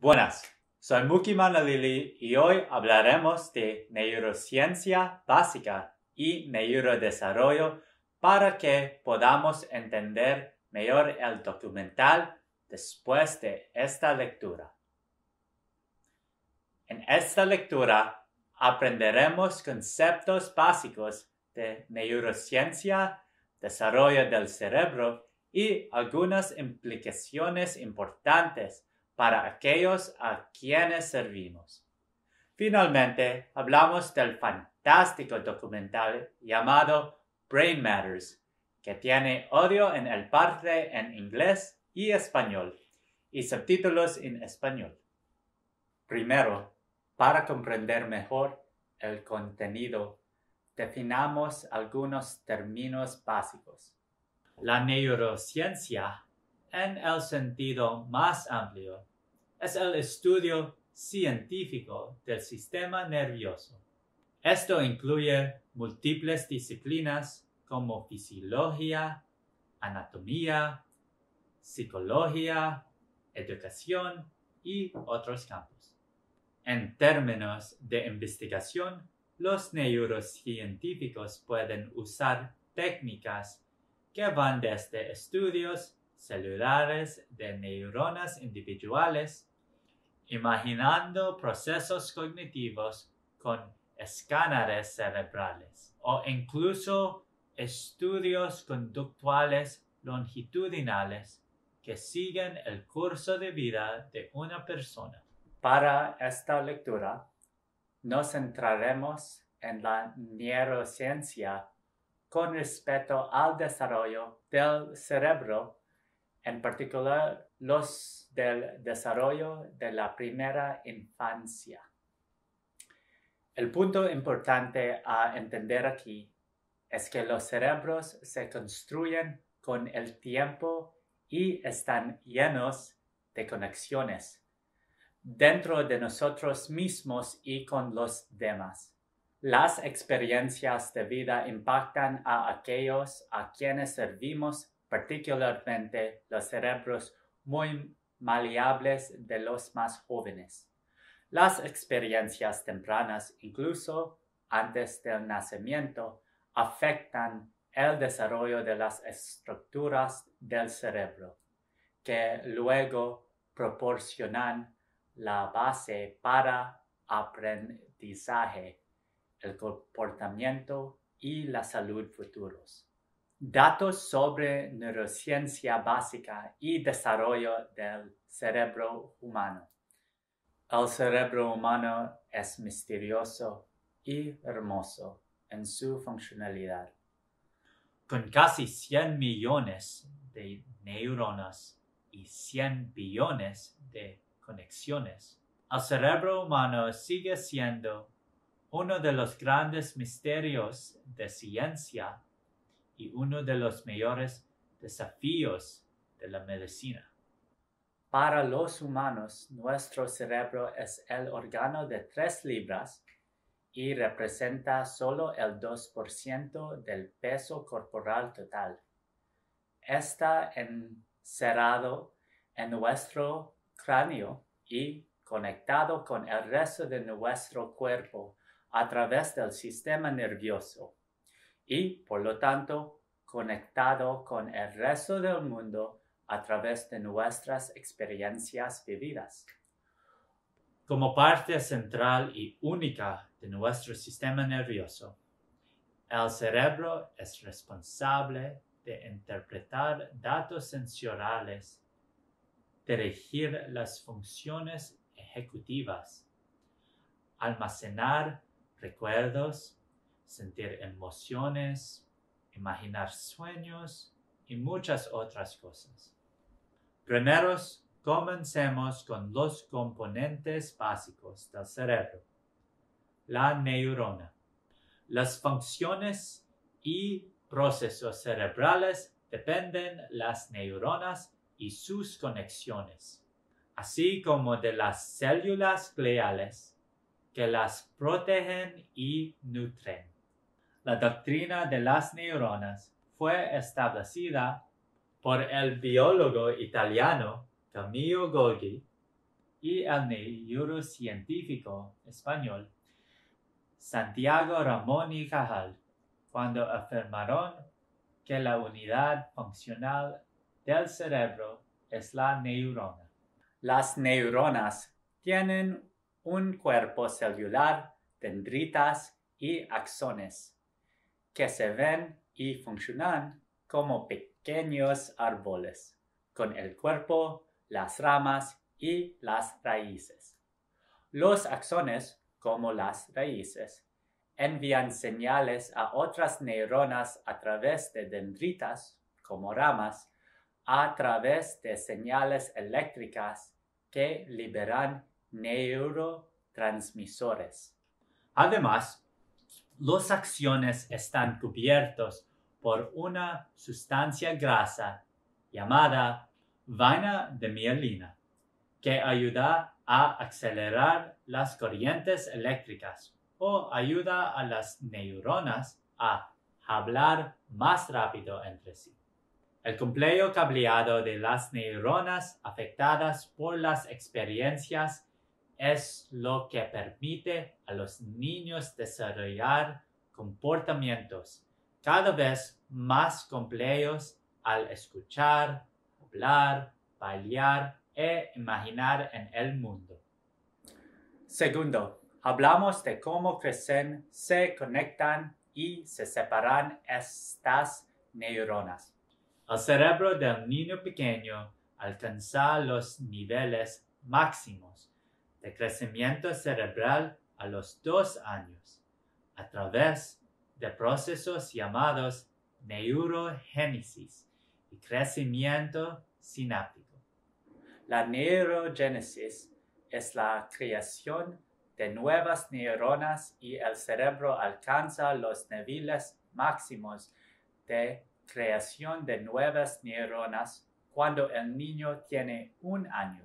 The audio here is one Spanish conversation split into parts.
Buenas, soy Muki Manalili y hoy hablaremos de neurociencia básica y neurodesarrollo para que podamos entender mejor el documental después de esta lectura. En esta lectura aprenderemos conceptos básicos de neurociencia, desarrollo del cerebro y algunas implicaciones importantes para aquellos a quienes servimos. Finalmente, hablamos del fantástico documental llamado Brain Matters, que tiene audio en el parte en inglés y español, y subtítulos en español. Primero, para comprender mejor el contenido, definamos algunos términos básicos. La neurociencia, en el sentido más amplio, es el estudio científico del sistema nervioso. Esto incluye múltiples disciplinas como fisiología, anatomía, psicología, educación y otros campos. En términos de investigación, los neurocientíficos pueden usar técnicas que van desde estudios celulares de neuronas individuales, imaginando procesos cognitivos con escáneres cerebrales, o incluso estudios conductuales longitudinales que siguen el curso de vida de una persona. Para esta lectura, nos centraremos en la neurociencia con respecto al desarrollo del cerebro, en particular los del desarrollo de la primera infancia. El punto importante a entender aquí es que los cerebros se construyen con el tiempo y están llenos de conexiones dentro de nosotros mismos y con los demás. Las experiencias de vida impactan a aquellos a quienes servimos, particularmente los cerebros muy maleables de los más jóvenes. Las experiencias tempranas, incluso antes del nacimiento, afectan el desarrollo de las estructuras del cerebro, que luego proporcionan la base para aprendizaje, el comportamiento y la salud futuros. Datos sobre neurociencia básica y desarrollo del cerebro humano. El cerebro humano es misterioso y hermoso en su funcionalidad. Con casi 100 millones de neuronas y 100 billones de conexiones, el cerebro humano sigue siendo uno de los grandes misterios de ciencia y uno de los mayores desafíos de la medicina. Para los humanos, nuestro cerebro es el órgano de 3 libras y representa solo el 2% del peso corporal total. Está encerrado en nuestro cráneo y conectado con el resto de nuestro cuerpo a través del sistema nervioso y, por lo tanto, conectado con el resto del mundo a través de nuestras experiencias vividas. Como parte central y única de nuestro sistema nervioso, el cerebro es responsable de interpretar datos sensoriales, dirigir las funciones ejecutivas, almacenar recuerdos, sentir emociones, imaginar sueños y muchas otras cosas. Primero, comencemos con los componentes básicos del cerebro. La neurona. Las funciones y procesos cerebrales dependen de las neuronas y sus conexiones, así como de las células gliales que las protegen y nutren. La doctrina de las neuronas fue establecida por el biólogo italiano Camillo Golgi y el neurocientífico español Santiago Ramón y Cajal, cuando afirmaron que la unidad funcional del cerebro es la neurona. Las neuronas tienen un cuerpo celular, dendritas y axones, que se ven y funcionan como pequeños árboles, con el cuerpo, las ramas y las raíces. Los axones, como las raíces, envían señales a otras neuronas a través de dendritas, como ramas, a través de señales eléctricas que liberan neurotransmisores. Además, los axones están cubiertos por una sustancia grasa llamada vaina de mielina, que ayuda a acelerar las corrientes eléctricas o ayuda a las neuronas a hablar más rápido entre sí. El complejo cableado de las neuronas afectadas por las experiencias es lo que permite a los niños desarrollar comportamientos cada vez más complejos al escuchar, hablar, bailar e imaginar en el mundo. Segundo, hablamos de cómo crecen, se conectan y se separan estas neuronas. El cerebro del niño pequeño alcanza los niveles máximos de crecimiento cerebral a los 2 años, a través de procesos llamados neurogénesis y crecimiento sináptico. La neurogénesis es la creación de nuevas neuronas y el cerebro alcanza los niveles máximos de creación de nuevas neuronas cuando el niño tiene 1 año.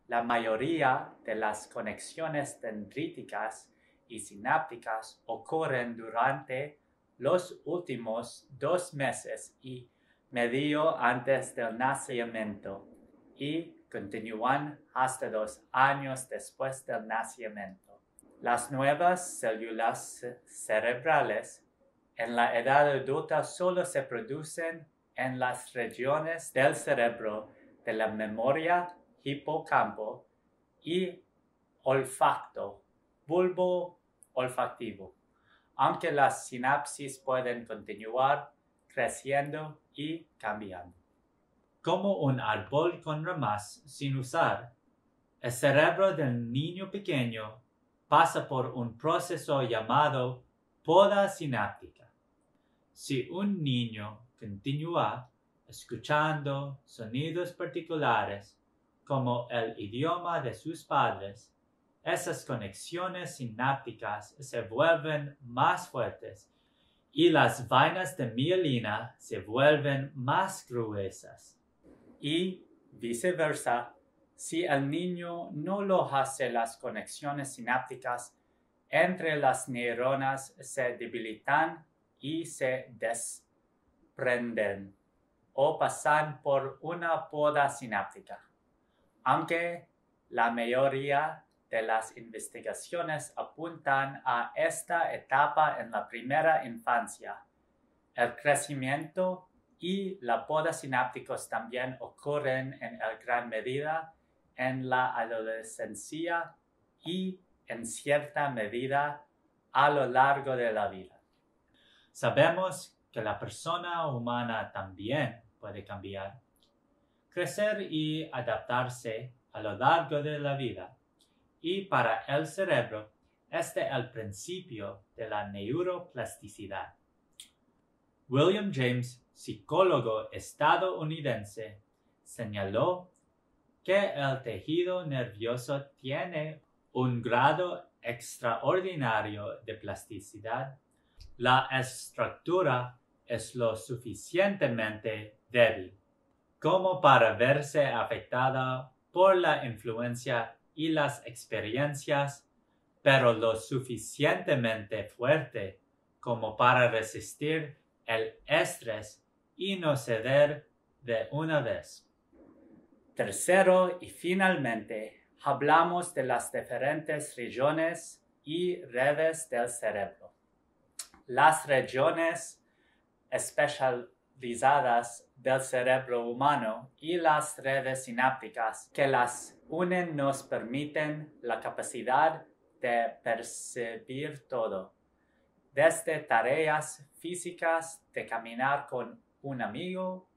La mayoría de las conexiones dendríticas y sinápticas ocurren durante los últimos 2 meses y medio antes del nacimiento y continúan hasta 2 años después del nacimiento. Las nuevas células cerebrales en la edad adulta solo se producen en las regiones del cerebro de la memoria, hipocampo y olfacto, bulbo olfativo, aunque las sinapsis pueden continuar creciendo y cambiando. Como un árbol con ramas sin usar, el cerebro del niño pequeño pasa por un proceso llamado poda sináptica. Si un niño continúa escuchando sonidos particulares como el idioma de sus padres, esas conexiones sinápticas se vuelven más fuertes y las vainas de mielina se vuelven más gruesas. Y viceversa, si el niño no lo hace, las conexiones sinápticas entre las neuronas se debilitan y se desprenden o pasan por una poda sináptica. Aunque la mayoría de las investigaciones apuntan a esta etapa en la primera infancia, el crecimiento y la poda sinápticos también ocurren en gran medida en la adolescencia y en cierta medida a lo largo de la vida. Sabemos que la persona humana también puede cambiar, crecer y adaptarse a lo largo de la vida, y para el cerebro este es el principio de la neuroplasticidad. William James, psicólogo estadounidense, señaló que el tejido nervioso tiene un grado extraordinario de plasticidad. La estructura es lo suficientemente débil como para verse afectada por la influencia y las experiencias, pero lo suficientemente fuerte como para resistir el estrés y no ceder de una vez. Tercero y finalmente, hablamos de las diferentes regiones y redes del cerebro. Las regiones especializadas del cerebro humano y las redes sinápticas que las unen nos permiten la capacidad de percibir todo, desde tareas físicas de caminar con un amigo,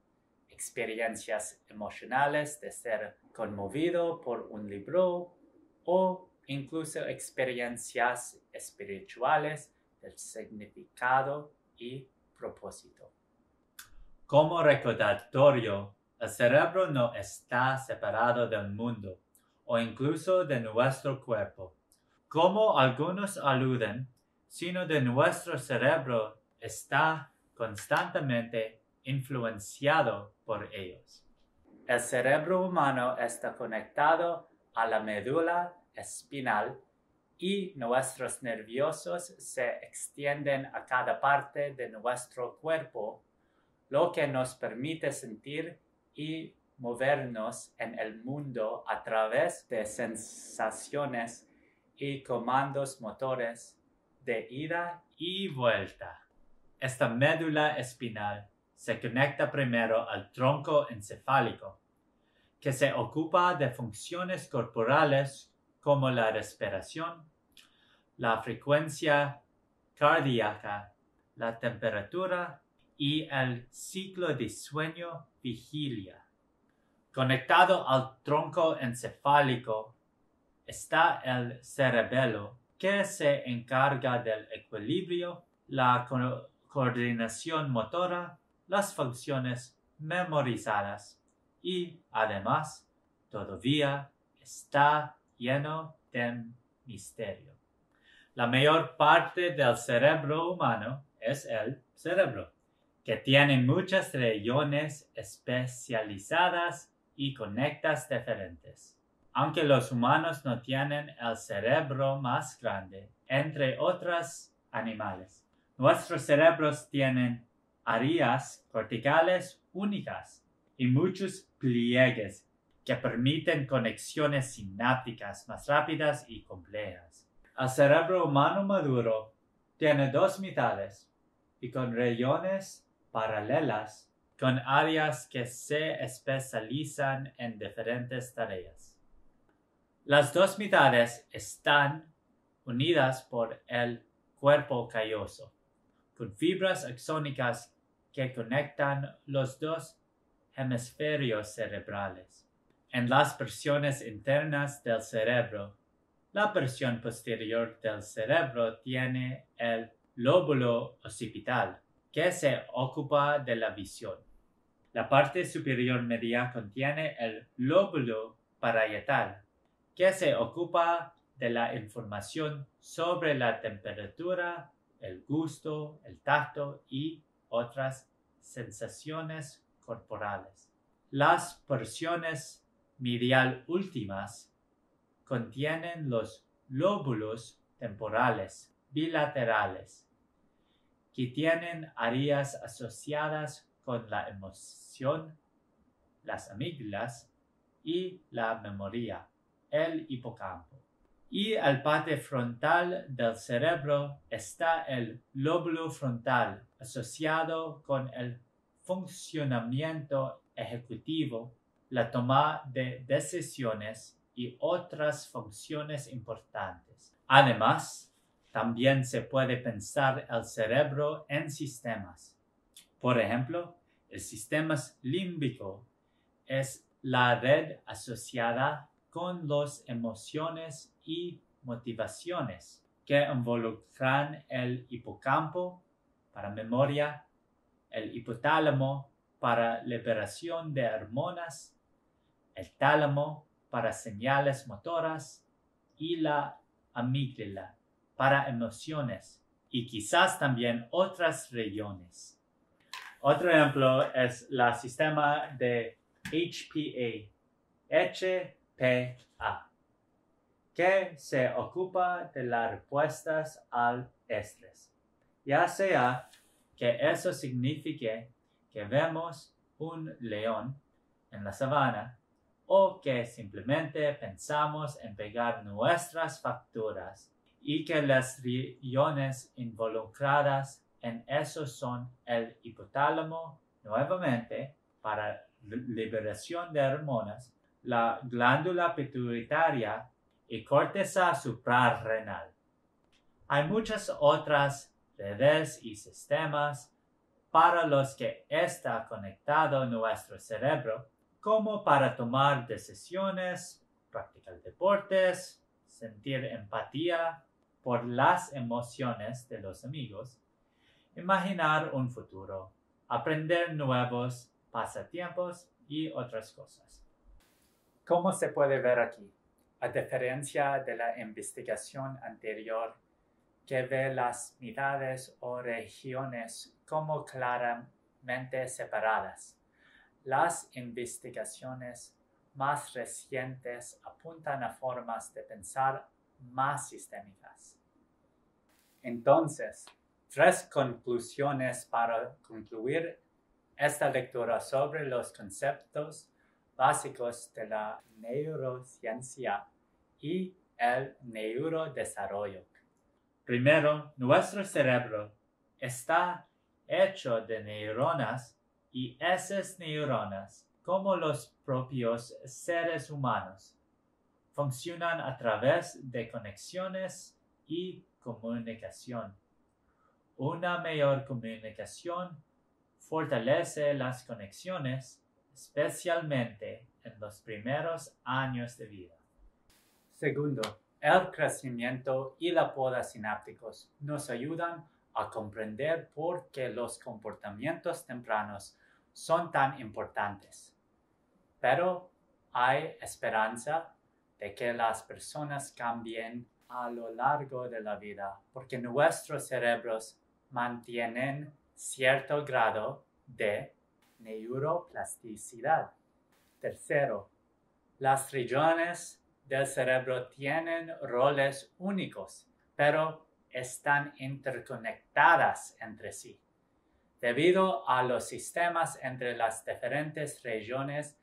experiencias emocionales de ser conmovido por un libro o incluso experiencias espirituales del significado y propósito. Como recordatorio, el cerebro no está separado del mundo o incluso de nuestro cuerpo, como algunos aluden, sino de nuestro cerebro está constantemente influenciado por ellos. El cerebro humano está conectado a la médula espinal y nuestros nerviosos se extienden a cada parte de nuestro cuerpo, lo que nos permite sentir y movernos en el mundo a través de sensaciones y comandos motores de ida y vuelta. Esta médula espinal se conecta primero al tronco encefálico, que se ocupa de funciones corporales como la respiración, la frecuencia cardíaca, la temperatura y el ciclo de sueño-vigilia. Conectado al tronco encefálico está el cerebelo, que se encarga del equilibrio, la coordinación motora, las funciones memorizadas y, además, todavía está lleno de misterio. La mayor parte del cerebro humano es el cerebro, que tiene muchas regiones especializadas y conectas diferentes. Aunque los humanos no tienen el cerebro más grande, entre otros animales, nuestros cerebros tienen áreas corticales únicas y muchos pliegues que permiten conexiones sinápticas más rápidas y complejas. El cerebro humano maduro tiene dos mitades y con regiones paralelas con áreas que se especializan en diferentes tareas. Las dos mitades están unidas por el cuerpo calloso, con fibras axónicas que conectan los dos hemisferios cerebrales. En las porciones internas del cerebro, la porción posterior del cerebro tiene el lóbulo occipital, que se ocupa de la visión. La parte superior media contiene el lóbulo parietal, que se ocupa de la información sobre la temperatura, el gusto, el tacto y otras sensaciones corporales. Las porciones medial últimas contienen los lóbulos temporales bilaterales, que tienen áreas asociadas con la emoción, las amígdalas y la memoria, el hipocampo. Y en la parte frontal del cerebro está el lóbulo frontal, asociado con el funcionamiento ejecutivo, la toma de decisiones y otras funciones importantes. Además, también se puede pensar el cerebro en sistemas. Por ejemplo, el sistema límbico es la red asociada con las emociones y motivaciones que involucran el hipocampo para memoria, el hipotálamo para liberación de hormonas, el tálamo para señales motoras y la amígdala para emociones y quizás también otras regiones. Otro ejemplo es el sistema de HPA, que se ocupa de las respuestas al estrés. Ya sea que eso signifique que vemos un león en la sabana o que simplemente pensamos en pagar nuestras facturas y que las regiones involucradas en eso son el hipotálamo, nuevamente, para liberación de hormonas, la glándula pituitaria y corteza suprarrenal. Hay muchas otras redes y sistemas para los que está conectado nuestro cerebro, como para tomar decisiones, practicar deportes, sentir empatía por las emociones de los amigos, imaginar un futuro, aprender nuevos pasatiempos y otras cosas. Como se puede ver aquí, a diferencia de la investigación anterior, que ve las mitades o regiones como claramente separadas, las investigaciones más recientes apuntan a formas de pensar más sistémicas. Entonces, 3 conclusiones para concluir esta lectura sobre los conceptos básicos de la neurociencia y el neurodesarrollo. Primero, nuestro cerebro está hecho de neuronas y esas neuronas, como los propios seres humanos, funcionan a través de conexiones y comunicación. Una mayor comunicación fortalece las conexiones, especialmente en los primeros años de vida. Segundo, el crecimiento y la poda sinápticos nos ayudan a comprender por qué los comportamientos tempranos son tan importantes. Pero hay esperanza de que las personas cambien a lo largo de la vida porque nuestros cerebros mantienen cierto grado de neuroplasticidad. Tercero, las regiones del cerebro tienen roles únicos, pero están interconectadas entre sí. Debido a los sistemas entre las diferentes regiones,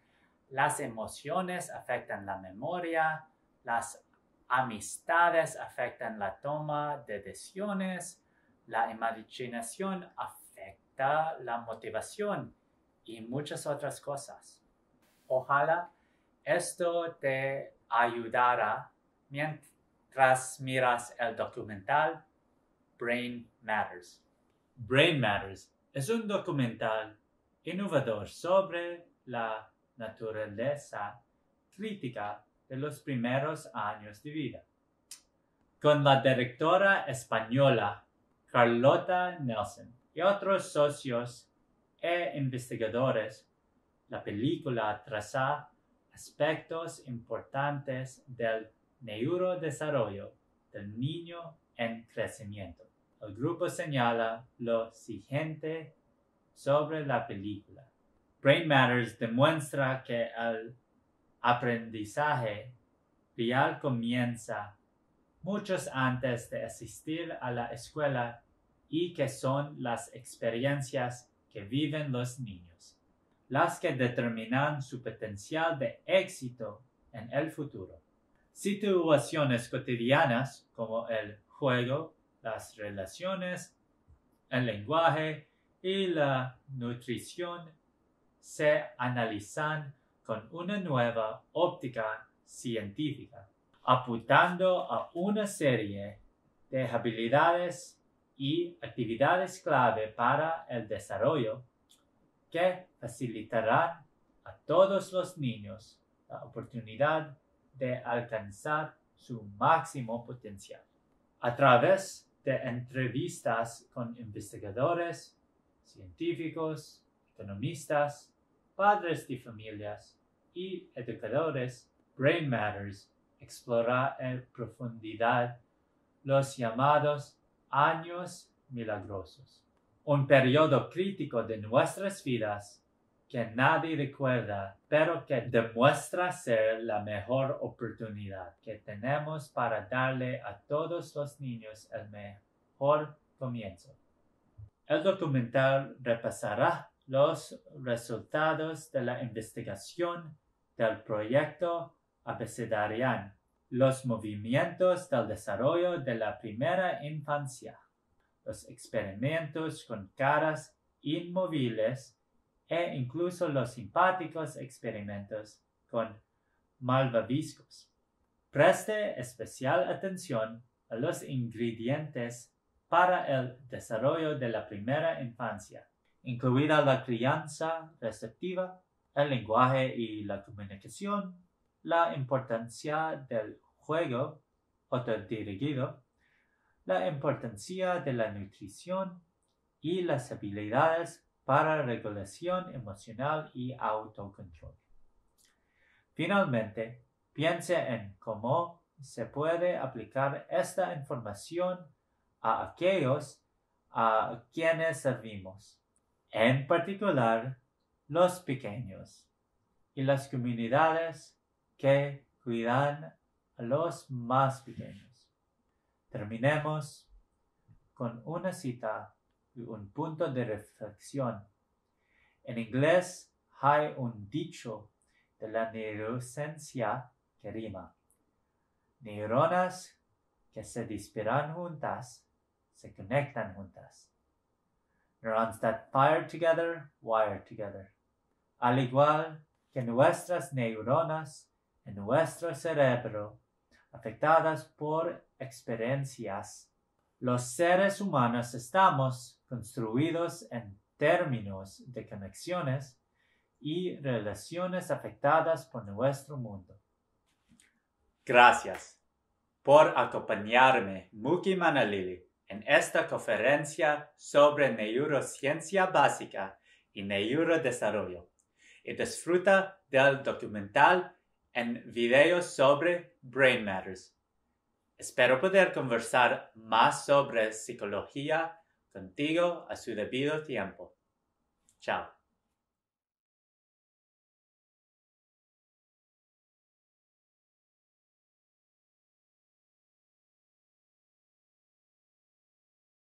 las emociones afectan la memoria, las amistades afectan la toma de decisiones, la imaginación afecta la motivación y muchas otras cosas. Ojalá esto te ayudará mientras miras el documental Brain Matters. Brain Matters es un documental innovador sobre la naturaleza crítica de los primeros años de vida. Con la directora española Carlota Nelson y otros socios e investigadores, la película traza aspectos importantes del neurodesarrollo del niño en crecimiento. El grupo señala lo siguiente sobre la película. Brain Matters demuestra que el aprendizaje real comienza muchos antes de asistir a la escuela y que son las experiencias que viven los niños las que determinan su potencial de éxito en el futuro. Situaciones cotidianas como el juego, las relaciones, el lenguaje y la nutrición se analizan con una nueva óptica científica, apuntando a una serie de habilidades y actividades clave para el desarrollo que facilitarán a todos los niños la oportunidad de alcanzar su máximo potencial. A través de entrevistas con investigadores, científicos, economistas, padres de familias y educadores, Brain Matters explora en profundidad los llamados años milagrosos. Un periodo crítico de nuestras vidas que nadie recuerda, pero que demuestra ser la mejor oportunidad que tenemos para darle a todos los niños el mejor comienzo. El documental repasará los resultados de la investigación del proyecto abecedarial, los movimientos del desarrollo de la primera infancia, los experimentos con caras inmóviles e incluso los simpáticos experimentos con malvaviscos. Preste especial atención a los ingredientes para el desarrollo de la primera infancia, incluida la crianza receptiva, el lenguaje y la comunicación, la importancia del juego autodirigido, la importancia de la nutrición y las habilidades para regulación emocional y autocontrol. Finalmente, piense en cómo se puede aplicar esta información a aquellos a quienes servimos, en particular los pequeños y las comunidades que cuidan a los más pequeños. Terminemos con una cita y un punto de reflexión. En inglés hay un dicho de la neurociencia que rima: neuronas que se disparan juntas se conectan juntas. Neurons that fire together, wire together. Al igual que nuestras neuronas en nuestro cerebro, afectadas por experiencias, los seres humanos estamos construidos en términos de conexiones y relaciones afectadas por nuestro mundo. Gracias por acompañarme, Muki Manalili, en esta conferencia sobre neurociencia básica y neurodesarrollo, y disfruta del documental en video sobre Brain Matters. Espero poder conversar más sobre psicología contigo a su debido tiempo. Chao.